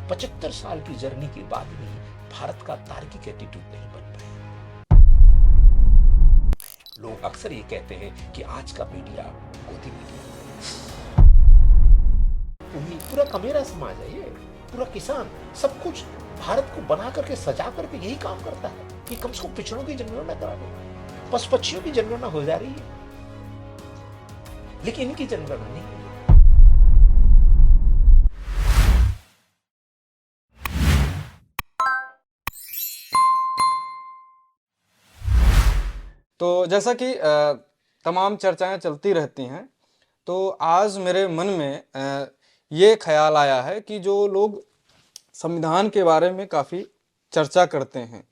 75 साल की जर्नी के बाद भी भारत का तार्किक एटीट्यूड नहीं बन पाया। लोग अक्सर ये कहते हैं कि आज का मीडिया गोदी मीडिया, पूरा कमेरा समाज है, ये पूरा किसान सब कुछ भारत को बना करके सजा करके यही काम करता है कि कम से कम पिछड़ों की जनगणना करा दो, पशु पक्षियों की जनगणना हो जा रही है लेकिन इनकी जनगणना नहीं। तो जैसा कि तमाम चर्चाएं चलती रहती हैं, तो आज मेरे मन में ये ख्याल आया है कि जो लोग संविधान के बारे में काफ़ी चर्चा करते हैं,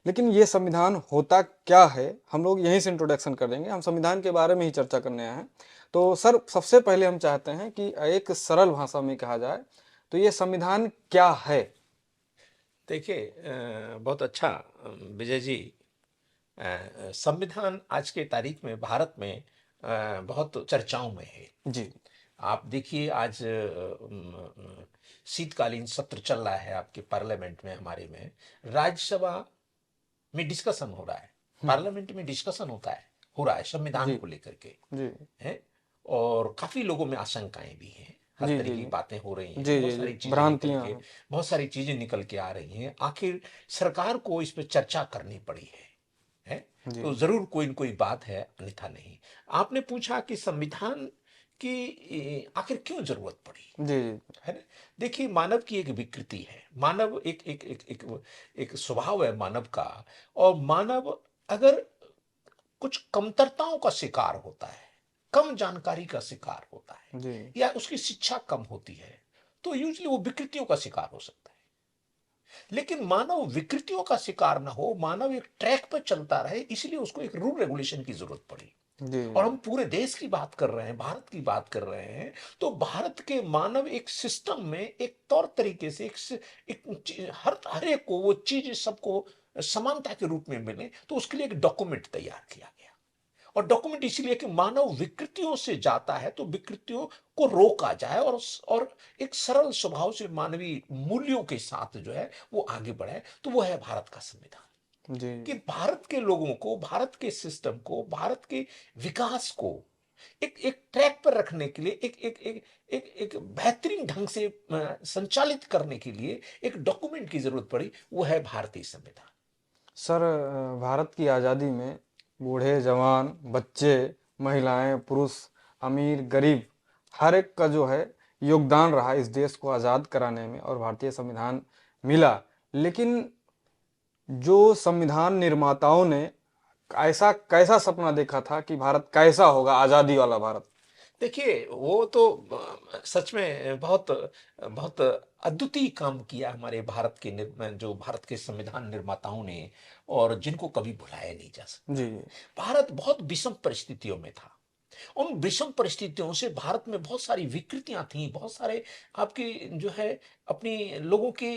लेकिन ये संविधान होता क्या है, हम लोग यहीं से इंट्रोडक्शन कर देंगे। हम संविधान के बारे में ही चर्चा करने आए हैं। तो सर, सबसे पहले हम चाहते हैं कि एक सरल भाषा में कहा जाए तो ये संविधान क्या है। देखिए, बहुत अच्छा विजय जी। संविधान आज के तारीख में भारत में बहुत चर्चाओं में है जी। आप देखिए, आज शीतकालीन सत्र चल रहा है आपके पार्लियामेंट में, हमारे में राज्यसभा में डिस्कशन हो रहा है, पार्लियामेंट में डिस्कशन हो रहा है संविधान को लेकर के जी। है। और काफी लोगों में आशंकाएं भी हैं, हर जी, तरह जी, की बातें हो रही हैं, जी, बहुत जी, सारी जी, चीजें निकल भ्रांतियां के हैं। बहुत सारी चीजें निकल के आ रही हैं। आखिर सरकार को इस पे चर्चा करनी पड़ी है जी, तो जरूर कोई न कोई बात है, अन्यथा नहीं। आपने पूछा कि संविधान की आखिर क्यों जरूरत पड़ी, जी, है ना। देखिए, मानव की एक विकृति है, मानव एक स्वभाव है मानव का। और मानव अगर कुछ कमतरताओं का शिकार होता है, कम जानकारी का शिकार होता है, जी, या उसकी शिक्षा कम होती है, तो यूजली वो विकृतियों का शिकार हो सकता है। लेकिन मानव विकृतियों का शिकार ना हो, मानव एक ट्रैक पर चलता रहे, इसलिए उसको एक रूल रेगुलेशन की जरूरत पड़ी। जी, और हम पूरे देश की बात कर रहे हैं, भारत की बात कर रहे हैं, तो भारत के मानव एक सिस्टम में एक तौर तरीके से हर एक को वो चीज सबको समानता के रूप में मिले, तो उसके लिए एक डॉक्यूमेंट तैयार किया गया। और डॉक्यूमेंट इसीलिए कि मानव विकृतियों से जाता है तो विकृतियों को रोका जाए, और एक सरल स्वभाव से मानवीय मूल्यों के साथ जो है वो आगे बढ़े। तो वो है भारत का संविधान, जी, कि भारत के लोगों को, भारत के सिस्टम को, भारत के विकास को एक एक ट्रैक पर रखने के लिए, एक एक एक एक एक बेहतरीन ढंग से संचालित करने के लिए एक डॉक्यूमेंट की जरूरत पड़ी, वो है भारतीय संविधान। सर, भारत की आज़ादी में बूढ़े, जवान, बच्चे, महिलाएं, पुरुष, अमीर, गरीब, हर एक का जो है योगदान रहा इस देश को आज़ाद कराने में, और भारतीय संविधान मिला। लेकिन जो संविधान निर्माताओं ने ऐसा कैसा सपना देखा था कि भारत कैसा होगा, आज़ादी वाला भारत। देखिए, वो तो सच में बहुत बहुत अद्वितीय काम किया हमारे भारत के जो भारत के संविधान निर्माताओं ने, और जिनको कभी भुलाया नहीं जा जी, सकता। भारत बहुत विषम परिस्थितियों में था। उन विषम परिस्थितियों से भारत में बहुत सारी विकृतियां थी, बहुत सारे आपकी जो है अपनी लोगों के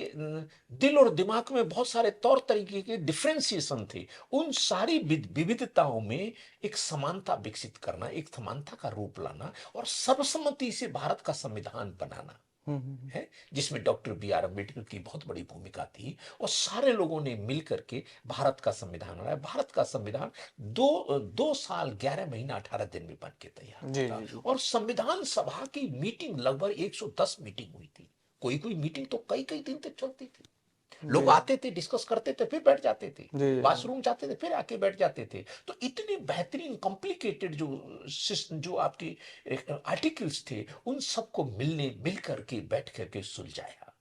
दिल और दिमाग में बहुत सारे तौर तरीके के डिफ्रेंसिएशन थे। उन सारी विविधताओं में एक समानता विकसित करना, एक समानता का रूप लाना, और सर्वसम्मति से भारत का संविधान बनाना है, जिसमें डॉक्टर बी आर अम्बेडकर की बहुत बड़ी भूमिका थी। और सारे लोगों ने मिलकर के भारत का संविधान बनाया। भारत का संविधान 2 साल 11 महीना 18 दिन में बन के तैयार जी, हुआ जी, था। जी, और संविधान सभा की मीटिंग लगभग 110 मीटिंग हुई थी। कोई कोई मीटिंग तो कई कई दिन तक चलती थी। लोग जी, आते थे, डिस्कस करते थे, फिर बैठ जाते थे, जी, वॉशरूम जाते थे, फिर आके बैठ जाते थे। तो इतने बेहतरीन कॉम्प्लिकेटेड जो आपकी आर्टिकल्स थे, उन सबको मिल करके बैठ करके सुलझाया।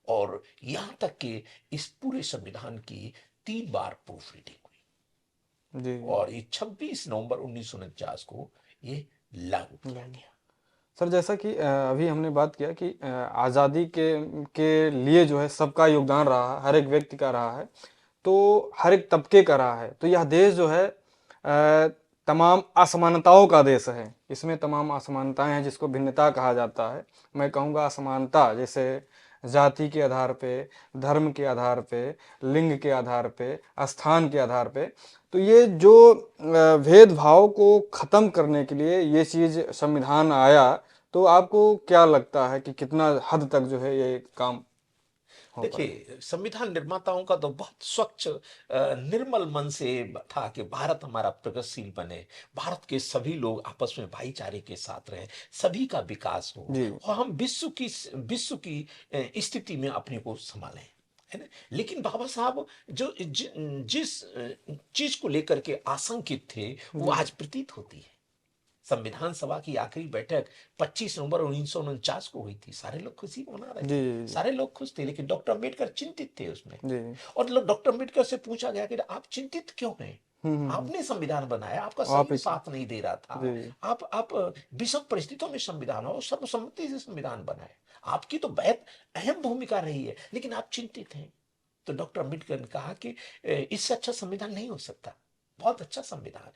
और यहां तक कि इस पूरे संविधान की 3 बार प्रूफ रीडिंग हुई, जी, और ये 26 नवंबर 1949 को ये लागू किया जी। गया। सर, जैसा कि अभी हमने बात किया कि आज़ादी के लिए जो है सबका योगदान रहा, हर एक व्यक्ति का रहा है, तो हर एक तबके का रहा है। तो यह देश जो है तमाम असमानताओं का देश है। इसमें तमाम असमानताएं हैं जिसको भिन्नता कहा जाता है। मैं कहूँगा असमानता, जैसे जाति के आधार पे, धर्म के आधार पे, लिंग के आधार पे, स्थान के आधार पे। तो ये जो भेदभाव को ख़त्म करने के लिए ये चीज़ संविधान आया, तो आपको क्या लगता है कि कितना हद तक जो है ये काम हो पाए। देखिए, संविधान निर्माताओं का तो बहुत स्वच्छ निर्मल मन से था कि भारत हमारा प्रगतिशील बने, भारत के सभी लोग आपस में भाईचारे के साथ रहें, सभी का विकास हो जी, और हम विश्व की स्थिति में अपने को संभालें, है ना? लेकिन बाबा साहब जिस चीज को लेकर के आशंकित थे, वो जी, आज प्रतीत होती है। संविधान सभा की आखिरी बैठक 25 नवंबर 1949 को हुई थी। सारे लोग खुशी मना रहे जी, थे, जी, सारे लोग खुश थे, लेकिन डॉक्टर अम्बेडकर चिंतित थे उसमें। जी। और डॉक्टर अम्बेडकर से पूछा गया कि आप चिंतित क्यों हैं? हुँ। आपने संविधान बनाया, आपका आप शरीर एक साथ नहीं दे रहा था। जी, आप विषम परिस्थितियों में संविधान और सर्वसम्मति से संविधान बनाए। आपकी तो बेहद अहम भूमिका रही है, लेकिन आप चिंतित हैं। तो डॉक्टर अम्बेडकर ने कहा कि इससे अच्छा संविधान नहीं हो सकता। बहुत अच्छा संविधान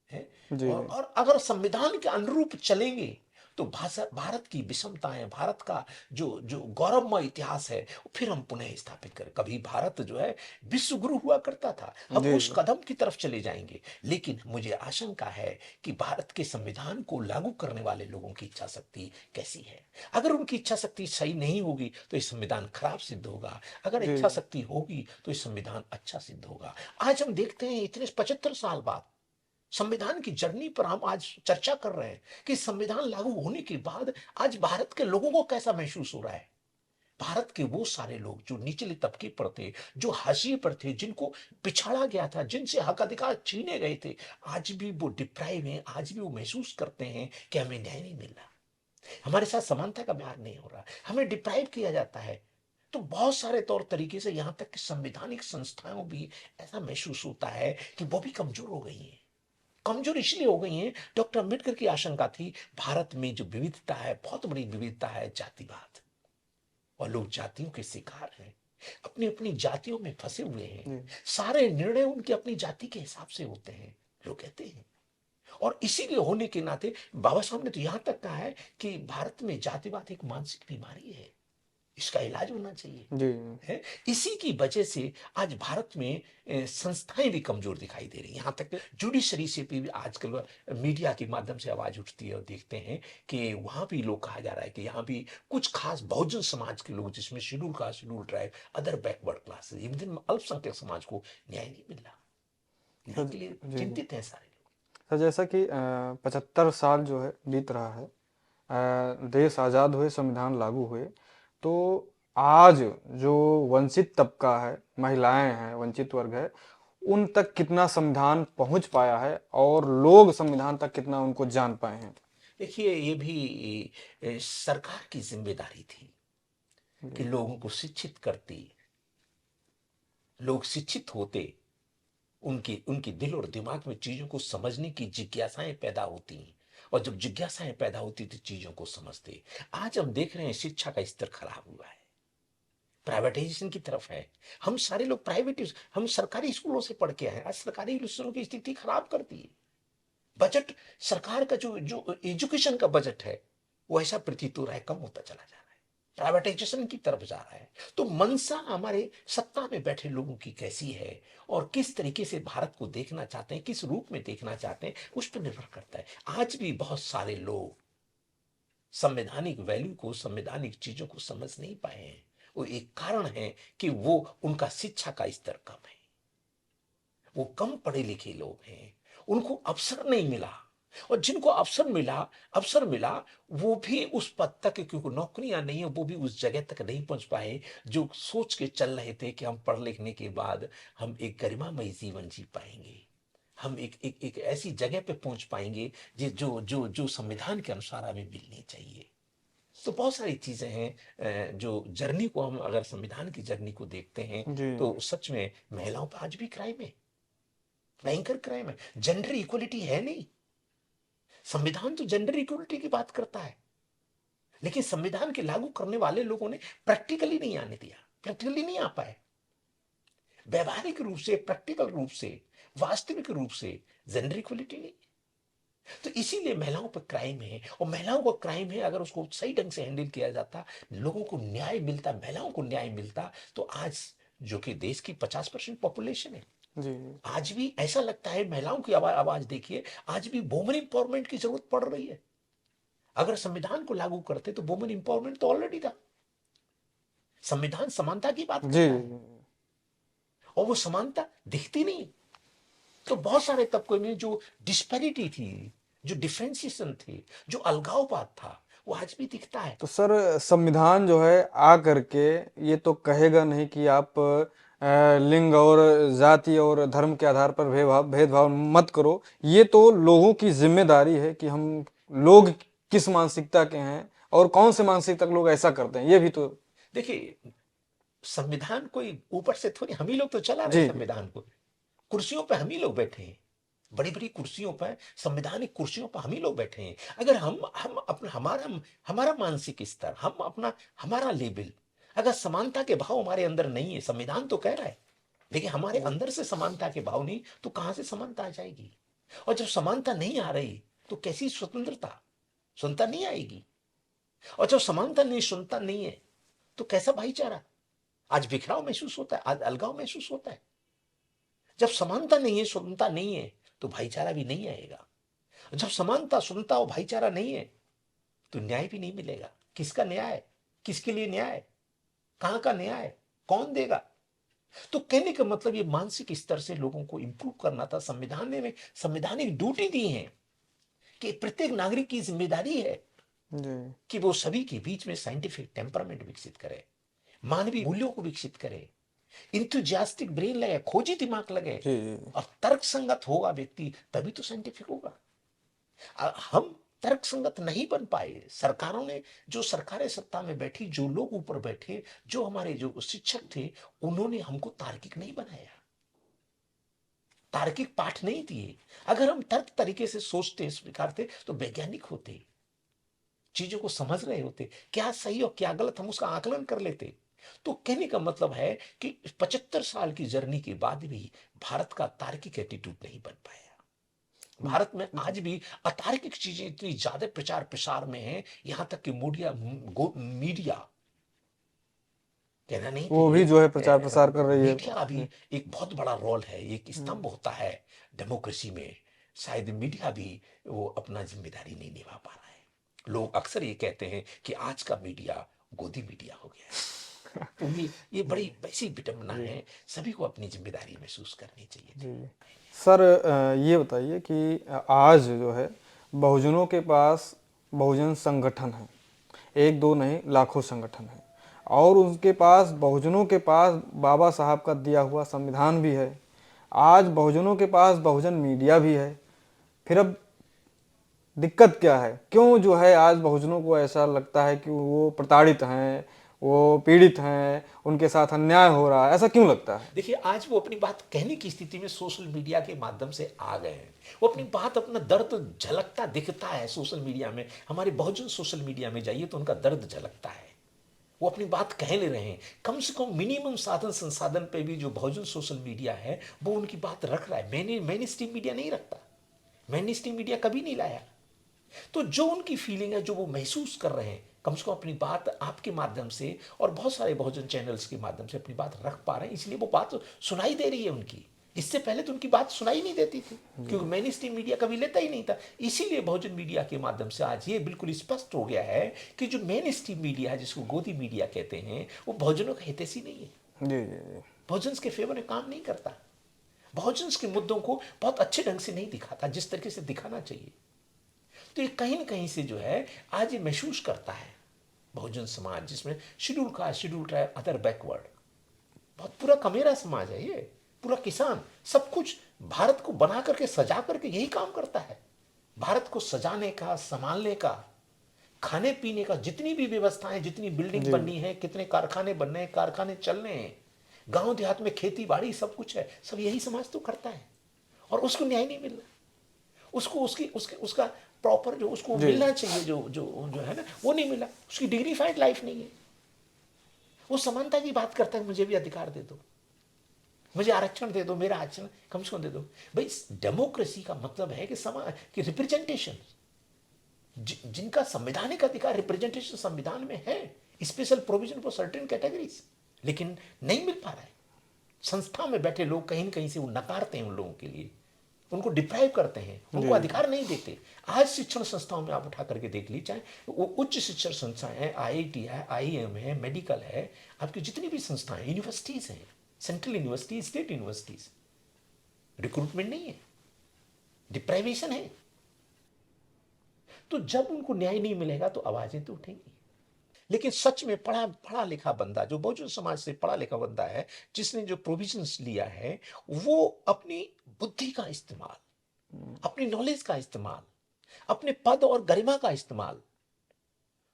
है। जी, और अगर संविधान के अनुरूप चलेंगे तो भाषा भारत की विषमताएं, भारत का जो जो गौरवमय इतिहास है, फिर हम पुनः स्थापित करें। कभी भारत जो है विश्व गुरु हुआ करता था, हम जी, उस कदम की तरफ चले जाएंगे। लेकिन मुझे आशंका है कि भारत के संविधान को लागू करने वाले लोगों की इच्छा शक्ति कैसी है। अगर उनकी इच्छा शक्ति सही नहीं होगी तो ये संविधान खराब सिद्ध होगा, अगर जी, इच्छा शक्ति होगी तो ये संविधान अच्छा सिद्ध होगा। आज हम देखते हैं इतने 75 साल बाद संविधान की जर्नी पर हम आज चर्चा कर रहे हैं कि संविधान लागू होने के बाद आज भारत के लोगों को कैसा महसूस हो रहा है। भारत के वो सारे लोग जो निचले तबके पर थे, जो हाशिए पर थे, जिनको पिछाड़ा गया था, जिनसे हक अधिकार छीने गए थे, आज भी वो डिप्राइव हैं। आज भी वो महसूस करते हैं कि हमें न्याय नहीं मिल रहा, हमारे साथ समानता का व्यवहार नहीं हो रहा, हमें डिप्राइव किया जाता है। तो बहुत सारे तौर तरीके से यहां तक कि संवैधानिक संस्थाओं भी ऐसा महसूस होता है कि वो भी कमजोर हो गई हैं। कमजोर इसलिए हो गई हैं, डॉक्टर अंबेडकर की आशंका थी भारत में जो विविधता है, बहुत बड़ी विविधता है, जातिवाद, और लोग जातियों के शिकार हैं, अपनी अपनी जातियों में फंसे हुए हैं। जी, सारे निर्णय उनकी अपनी जाति के हिसाब से होते हैं, लोग कहते हैं। और इसीलिए होने के नाते बाबा साहब ने तो यहां तक कहा है कि भारत में जातिवाद एक मानसिक बीमारी है, इसका इलाज होना चाहिए, जी, है। इसी की वजह से आज भारत में संस्थाएं भी कमजोर दिखाई दे रही हैं। यहाँ तक जुडिशरी से भी आजकल मीडिया के माध्यम से आवाज उठती है और देखते हैं कि वहां भी लोग कहा जा रहा है कि यहाँ भी कुछ खास बहुजन समाज के लोग, जिसमें schedule caste, schedule tribe, other backward classes, even अल्पसंख्यक समाज को न्याय नहीं मिल रहा। न्याय सर के लिए जी, चिंतित हैं सारे सर जैसा कि 75 साल जो है बीत रहा है, देश आज़ाद हुए, संविधान लागू हुए, तो आज जो वंचित तबका है, महिलाएं हैं, वंचित वर्ग है, उन तक कितना संविधान पहुंच पाया है और लोग संविधान तक कितना उनको जान पाए हैं? लोग। देखिए, ये भी सरकार की जिम्मेदारी थी कि जी, लोगों को शिक्षित करती, लोग शिक्षित होते, उनकी उनकी दिल और दिमाग में चीजों को समझने की जिज्ञासाएं पैदा होती हैं, और जब जिज्ञासाएं पैदा होती तो चीजों को समझते। आज हम देख रहे हैं शिक्षा का स्तर खराब हुआ है, प्राइवेटाइजेशन की तरफ है। हम सारे लोग प्राइवेट, हम सरकारी स्कूलों से पढ़ के आए हैं, आज सरकारी स्कूलों की स्थिति खराब कर दी है। बजट, सरकार का जो जो एजुकेशन का बजट है, वो ऐसा प्रतीत हो रहा है कम होता चला जा रहा है, प्राइवेटाइजेशन की तरफ जा रहा है। तो मंशा हमारे सत्ता में बैठे लोगों की कैसी है और किस तरीके से भारत को देखना चाहते हैं, किस रूप में देखना चाहते हैं, उस पर निर्भर करता है। आज भी बहुत सारे लोग संवैधानिक वैल्यू को, संवैधानिक चीजों को समझ नहीं पाए हैं। वो एक कारण है कि वो उनका शिक्षा का स्तर कम है, वो कम पढ़े लिखे लोग हैं, उनको अवसर नहीं मिला। और जिनको अवसर मिला, वो भी उस पद तक, क्योंकि नौकरियां नहीं है, वो भी उस जगह तक नहीं पहुंच पाए जो सोच के चल रहे थे कि हम पढ़ लिखने के बाद हम एक गरिमामय जीवन जी पाएंगे, हम एक ऐसी जगह पे पहुंच पाएंगे जो जो जो संविधान के अनुसार हमें मिलनी चाहिए। तो बहुत सारी चीजें हैं, जो जर्नी को हम अगर संविधान की जर्नी को देखते हैं जी, तो सच में महिलाओं पर आज भी क्राइम है, भयंकर क्राइम है। जेंडर इक्वलिटी है नहीं। संविधान तो जेंडर इक्वलिटी की बात करता है, लेकिन संविधान के लागू करने वाले लोगों ने प्रैक्टिकली नहीं आने दिया, प्रैक्टिकली नहीं आ पाए, व्यवहारिक रूप से, प्रैक्टिकल रूप से, वास्तविक रूप से जेंडर इक्वलिटी नहीं। तो इसीलिए महिलाओं पर क्राइम है, और महिलाओं का क्राइम है, अगर उसको सही ढंग से हैंडल किया जाता, लोगों को न्याय मिलता, महिलाओं को न्याय मिलता, तो आज जो कि देश की 50% पॉपुलेशन है, जी, आज भी ऐसा लगता है, महिलाओं की आवाज देखिए, आज भी वुमेन इंपावरमेंट की जरूरत पड़ रही है। अगर संविधान को लागू करते तो वुमेन इंपावरमेंट तो ऑलरेडी था। संविधान समानता की बात जी करता है, और वो समानता दिखती नहीं। तो बहुत सारे तबकों में जो डिस्पैरिटी थी, जो डिफरेंशिएशन थी, जो अलगाववाद था, वो आज भी दिखता है। तो सर संविधान जो है आ करके ये तो कहेगा नहीं कि आप लिंग और जाति और धर्म के आधार पर भेदभाव भेदभाव मत करो। ये तो लोगों की जिम्मेदारी है कि हम लोग किस मानसिकता के हैं और कौन से मानसिकता के लोग ऐसा करते हैं, ये भी तो। देखिए, संविधान कोई ऊपर से थोड़ी, हम ही लोग तो चला रहे जी हैं जी संविधान को। कुर्सियों पे हम ही लोग बैठे हैं, बड़ी बड़ी कुर्सियों पर, संवैधानिक कुर्सियों पर हम ही लोग बैठे हैं। अगर हम अपना, हमारा हमारा मानसिक स्तर, हम अपना, हमारा लेवल, अगर समानता के भाव हमारे अंदर नहीं है, संविधान तो कह रहा है, लेकिन हमारे जी अंदर से समानता के भाव नहीं, तो कहां से समानता आ जाएगी? और जब समानता नहीं आ रही, तो कैसी स्वतंत्रता, स्वतंत्रता नहीं आएगी। और जब समानता नहीं, स्वतंत्रता नहीं है, तो कैसा भाईचारा? आज बिखराव महसूस होता है, आज अलगाव महसूस होता है। जब समानता नहीं है, स्वतंत्रता नहीं है, तो भाईचारा भी नहीं आएगा। जब समानता, स्वतंत्रता और भाईचारा नहीं है, तो न्याय भी नहीं मिलेगा। किसका न्याय? किसके लिए न्याय? कहां का न्याय? कौन देगा? तो कहने का मतलब ये मानसिक स्तर से लोगों को इंप्रूव करना था। संविधान ने संवैधानिक ड्यूटी दी है कि प्रत्येक नागरिक की जिम्मेदारी है जी कि वो सभी के बीच में साइंटिफिक टेम्परामेंट विकसित करे, मानवीय मूल्यों को विकसित करे, इंथुजियास्टिक ब्रेन लगे, खोजी दिमाग लगे, जी जी और तर्क संगत होगा व्यक्ति, तभी तो साइंटिफिक होगा। हम तर्क संगत नहीं बन पाए। सरकारों ने, जो सरकारें सत्ता में बैठी, जो लोग ऊपर बैठे, जो हमारे जो शिक्षक थे, उन्होंने हमको तार्किक नहीं बनाया, तार्किक पाठ नहीं दिए। अगर हम तर्क तरीके से सोचते, स्वीकारते, तो वैज्ञानिक होते, चीजों को समझ रहे होते, क्या सही और क्या गलत हम उसका आकलन कर लेते। तो कहने का मतलब है कि 75 साल की जर्नी के बाद भी भारत का तार्किक एटीट्यूड नहीं बन पाया। भारत में जी। आज भी अतार्किक चीजें इतनी ज्यादा प्रचार प्रसार में है, यहां तक कि मीडिया, मीडिया कहना नहीं वो भी चाहिए, जो है प्रचार प्रसार कर रही है। मीडिया भी जी एक बहुत बड़ा रोल है, एक हम्म, स्तंभ होता है डेमोक्रेसी में। शायद मीडिया भी वो अपना जिम्मेदारी नहीं निभा पा रहा है। लोग अक्सर ये कहते हैं कि आज का मीडिया गोदी मीडिया हो गया है। तो ये बड़ी वैसी विडंबना जी है। सभी को अपनी जिम्मेदारी महसूस करनी चाहिए जी थी। सर ये बताइए कि आज जो है बहुजनों के पास बहुजन संगठन है, एक दो नहीं लाखों संगठन है, और उनके पास बहुजनों के पास बाबा साहब का दिया हुआ संविधान भी है। आज बहुजनों के पास बहुजन मीडिया भी है। फिर अब दिक्कत क्या है? क्यों जो है आज बहुजनों को ऐसा लगता है कि वो प्रताड़ित हैं, वो पीड़ित हैं, उनके साथ अन्याय हो रहा है, ऐसा क्यों लगता है? देखिए, आज वो अपनी बात कहने की स्थिति में सोशल मीडिया के माध्यम से आ गए हैं। वो अपनी बात, अपना दर्द झलकता दिखता है सोशल मीडिया में। हमारे बहुजन सोशल मीडिया में जाइए तो उनका दर्द झलकता है। वो अपनी बात कह ले रहे हैं। कम से कम मिनिमम साधन संसाधन पे भी जो बहुजन सोशल मीडिया है, वो उनकी बात रख रहा है। मैंने स्ट्रीम मीडिया नहीं रखता, मैंने स्ट्रीम मीडिया कभी नहीं लाया। तो जो उनकी फीलिंग है, जो वो महसूस कर रहे हैं, कम से कम अपनी बात आपके माध्यम से और बहुत सारे बहुजन चैनल्स के माध्यम से अपनी बात रख पा रहे हैं, इसलिए वो बात सुनाई दे रही है उनकी। इससे पहले तो उनकी बात सुनाई नहीं देती थी, क्योंकि मेन स्ट्रीम मीडिया कभी लेता ही नहीं था। इसीलिए बहुजन मीडिया के माध्यम से आज ये बिल्कुल स्पष्ट हो गया है कि जो मेन स्ट्रीम मीडिया है, जिसको गोदी मीडिया कहते हैं, वो बहुजनों का हितैषी नहीं है, जी जी जी बहुजन के फेवर में काम नहीं करता, बहुजन के मुद्दों को बहुत अच्छे ढंग से नहीं दिखाता जिस तरीके से दिखाना चाहिए। तो ये कहीं ना कहीं से जो है आज ये महसूस करता है बहुजन समाज, जिसमें schedule caste, schedule tribe, other backward, बहुत पूरा कमेरा समाज है ये, पूरा किसान, सब कुछ भारत को बना करके, सजा करके यही काम करता है। भारत को सजाने का, संभालने का, खाने पीने का, जितनी भी व्यवस्थाएं, जितनी बिल्डिंग जी बननी है, कितने कारखाने बनने हैं, कारखाने चलने हैं, गांव देहात में खेती बाड़ी सब कुछ है, सब यही समाज तो करता है। और उसको न्याय नहीं मिल रहा, उसको उसकी उसके उसका प्रॉपर जो उसको जी मिलना चाहिए, जो जो जो है ना, वो नहीं मिला। उसकी डिग्निफाइड लाइफ नहीं है। वो समानता की बात करता है, मुझे भी अधिकार दे दो, मुझे आरक्षण दे दो, मेरा आरक्षण कम से कम दे दो। भाई, डेमोक्रेसी का मतलब है कि समाज की रिप्रेजेंटेशन, जिनका संवैधानिक अधिकार रिप्रेजेंटेशन संविधान में है, special provision for certain categories, लेकिन नहीं मिल पा रहा है। संस्था में बैठे लोग कहीं न कहीं से वो नकारते हैं उन लोगों के लिए, उनको डिप्राइव करते हैं, जी उनको अधिकार नहीं देते। आज शिक्षण संस्थाओं में आप उठा करके देख लीजिए, चाहे वो उच्च शिक्षण संस्थाएं हैं, आईआईटी है, आईएम है, मेडिकल है, आपकी जितनी भी संस्थाएं, यूनिवर्सिटीज हैं, central universities, state universities, recruitment नहीं है, डिप्राइवेशन है। तो जब उनको न्याय नहीं मिलेगा तो आवाजें तो उठेंगी। लेकिन सच में पढ़ा पढ़ा लिखा बंदा, जो बहुजन समाज से पढ़ा लिखा बंदा है, जिसने जो प्रोविजंस लिया है, वो अपनी बुद्धि का इस्तेमाल, अपनी नॉलेज का इस्तेमाल, अपने पद और गरिमा का इस्तेमाल,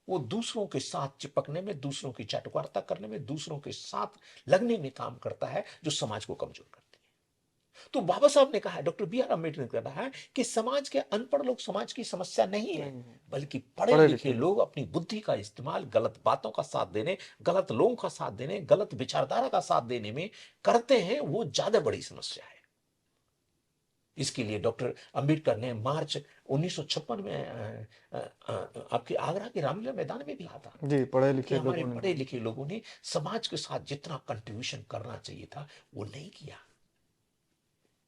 वो दूसरों के साथ चिपकने में, दूसरों की चाटुकारिता करने में, दूसरों के साथ लगने में काम करता है, जो समाज को कमजोर करती है। तो बाबा साहब ने कहा है, डॉक्टर बी आर अम्बेडकर ने कहा है कि समाज के अनपढ़ लोग समाज की समस्या नहीं है, नहीं है, बल्कि पढ़े पढ़े लिखे लिखे लोग। लोग अपनी बुद्धि का इस्तेमाल गलत बातों का साथ देने, गलत लोगों का साथ देने, गलत विचारधारा का साथ देने में करते हैं, वो ज्यादा बड़ी समस्या है। इसके लिए डॉक्टर अंबेडकर ने मार्च 1956 में आपके आगरा के रामलीला मैदान में भी कहा था जी, पढ़े कि लिखे हमारे लोगों ने पढ़े लिखे लोगों ने समाज के साथ जितना कंट्रीब्यूशन करना चाहिए था वो नहीं किया।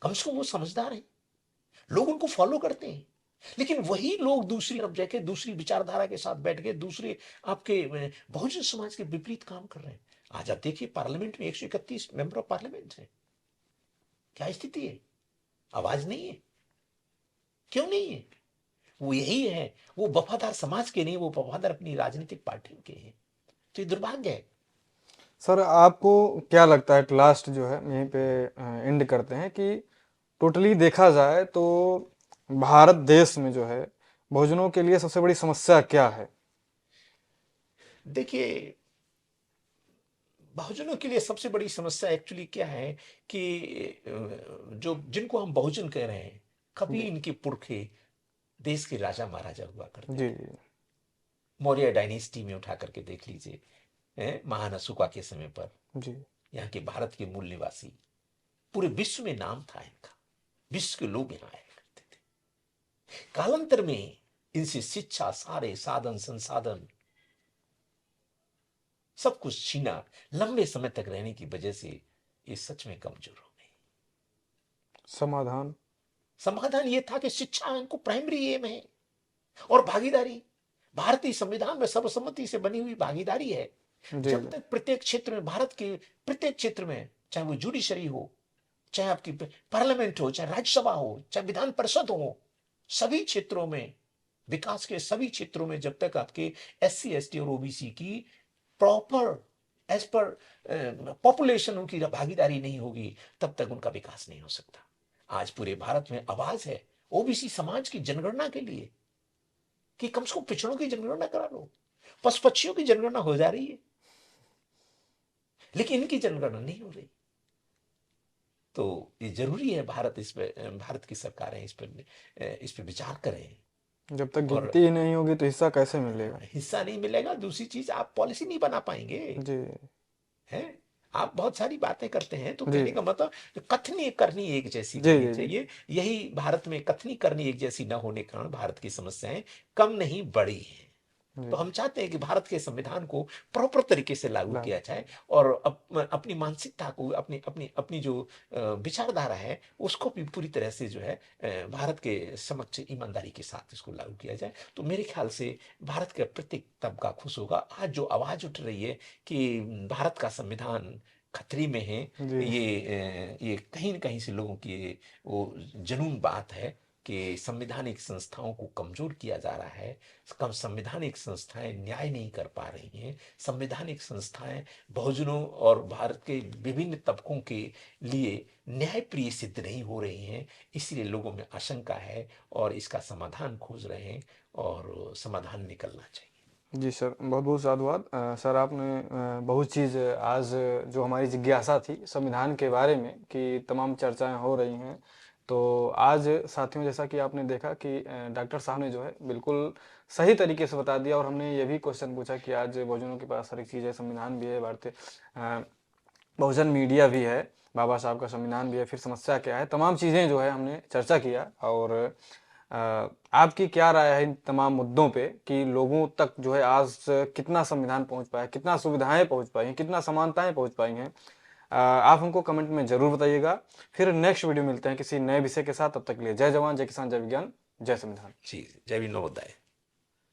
कम से कम वो समझदार हैं, लोग उनको फॉलो करते हैं। लेकिन वही लोग दूसरी तरफ जाके दूसरी विचारधारा के साथ बैठ के दूसरे आपके बहुजन समाज के विपरीत काम कर रहे हैं। आज आप देखिए पार्लियामेंट में 131 मेंबर ऑफ पार्लियामेंट है, क्या स्थिति है? आवाज नहीं है। क्यों नहीं है? वो यही है, वो वफादार समाज के नहीं, वो वफादार अपनी राजनीतिक पार्टियों के हैं। तो ये दुर्भाग्य है। सर, आपको क्या लगता है, लास्ट जो है यहीं पे एंड करते हैं, कि टोटली देखा जाए तो भारत देश में जो है बहुजनों के लिए सबसे बड़ी समस्या क्या है? देखिए, बहुजनों के लिए सबसे बड़ी समस्या एक्चुअली क्या है कि जो जिनको हम बहुजन कह रहे हैं, कभी जी इनके पुरखे देश के राजा महाराजा हुआ करते जी थे। जी मौर्य डायनेस्टी में उठा करके देख लीजिए, महान अशोका के समय पर जी यहाँ के भारत के मूल निवासी, पूरे विश्व में नाम था इनका, विश्व के लोग यहाँ आया करते थे। कालांतर में इनसे शिक्षा, सारे साधन संसाधन सब कुछ छीना, लंबे समय तक रहने की वजह से ये सच में कमजोर हो गए। समाधान। समाधान ये था कि शिक्षा इनको प्राइमरी एम है, और भागीदारी, भारतीय संविधान में सर्वसम्मति से बनी हुई भागीदारी है। जी जब तक प्रत्येक क्षेत्र में, भारत के प्रत्येक क्षेत्र में, चाहे वो जुडिशरी हो, चाहे आपकी पार्लियामेंट हो, चाहे राज्यसभा हो, चाहे विधान परिषद हो, सभी क्षेत्रों में, विकास के सभी क्षेत्रों में जब तक आपके एससी एसटी और ओबीसी की प्रॉपर एज पर पॉपुलेशन उनकी भागीदारी नहीं होगी, तब तक उनका विकास नहीं हो सकता। आज पूरे भारत में आवाज है ओबीसी समाज की जनगणना के लिए कि कम से कम पिछड़ों की जनगणना करा लो। पशु पक्षियों की जनगणना हो जा रही है, लेकिन इनकी जनगणना नहीं हो रही। तो ये जरूरी है, भारत इस पे, भारत की सरकारें इस पे विचार करें। जब तक और गिनती ही नहीं होगी तो हिस्सा कैसे मिलेगा? हिस्सा नहीं मिलेगा, दूसरी चीज आप पॉलिसी नहीं बना पाएंगे। जी है, आप बहुत सारी बातें करते हैं, तो जी कहने का मतलब कथनी करनी एक जैसी जी होनी जी जी चाहिए। यही भारत में कथनी करनी एक जैसी न होने के कारण भारत की समस्याएं कम नहीं बढ़ी हैं। जी तो हम चाहते हैं कि भारत के संविधान को प्रॉपर तरीके से लागू लागू किया जाए, किया। और अपनी मानसिकता को, अपनी अपनी अपनी जो विचारधारा है, उसको भी पूरी तरह से जो है भारत के समक्ष ईमानदारी के साथ इसको लागू किया जाए। तो मेरे ख्याल से भारत का प्रत्येक तबका खुश होगा। आज जो आवाज उठ रही है कि भारत का संविधान खतरे में है, जी ये कहीं न कहीं से लोगों की वो जनून बात है कि संवैधानिक संस्थाओं को कमजोर किया जा रहा है। कम संवैधानिक संस्थाएं न्याय नहीं कर पा रही हैं, संवैधानिक संस्थाएं बहुजनों और भारत के विभिन्न तबकों के लिए न्यायप्रिय सिद्ध नहीं हो रही हैं। इसलिए लोगों में आशंका है और इसका समाधान खोज रहे हैं, और समाधान निकलना चाहिए। जी सर, बहुत बहुत साधुवाद। सर, आपने बहुत चीज़ आज जो हमारी जिज्ञासा थी संविधान के बारे में, कि तमाम चर्चाएं हो रही हैं, तो आज साथियों, जैसा कि आपने देखा कि डॉक्टर साहब ने जो है बिल्कुल सही तरीके से बता दिया, और हमने ये भी क्वेश्चन पूछा कि आज बहुजनों के पास हर एक चीज़ है, संविधान भी है, भारतीय बहुजन मीडिया भी है, बाबा साहब का संविधान भी है, फिर समस्या क्या है, तमाम चीज़ें जो है हमने चर्चा किया। और आपकी क्या राय है इन तमाम मुद्दों पे, कि लोगों तक जो है आज कितना संविधान पहुंच पाया, कितना सुविधाएं पहुंच पाई हैं, कितना समानताएं पहुंच पाई हैं? आप हमको कमेंट में जरूर बताइएगा। फिर नेक्स्ट वीडियो मिलते हैं किसी नए विषय के साथ। तब तक के लिए जय जवान, जय किसान, जय विज्ञान, जय संविधान। जी, जय भीम, नमोदय।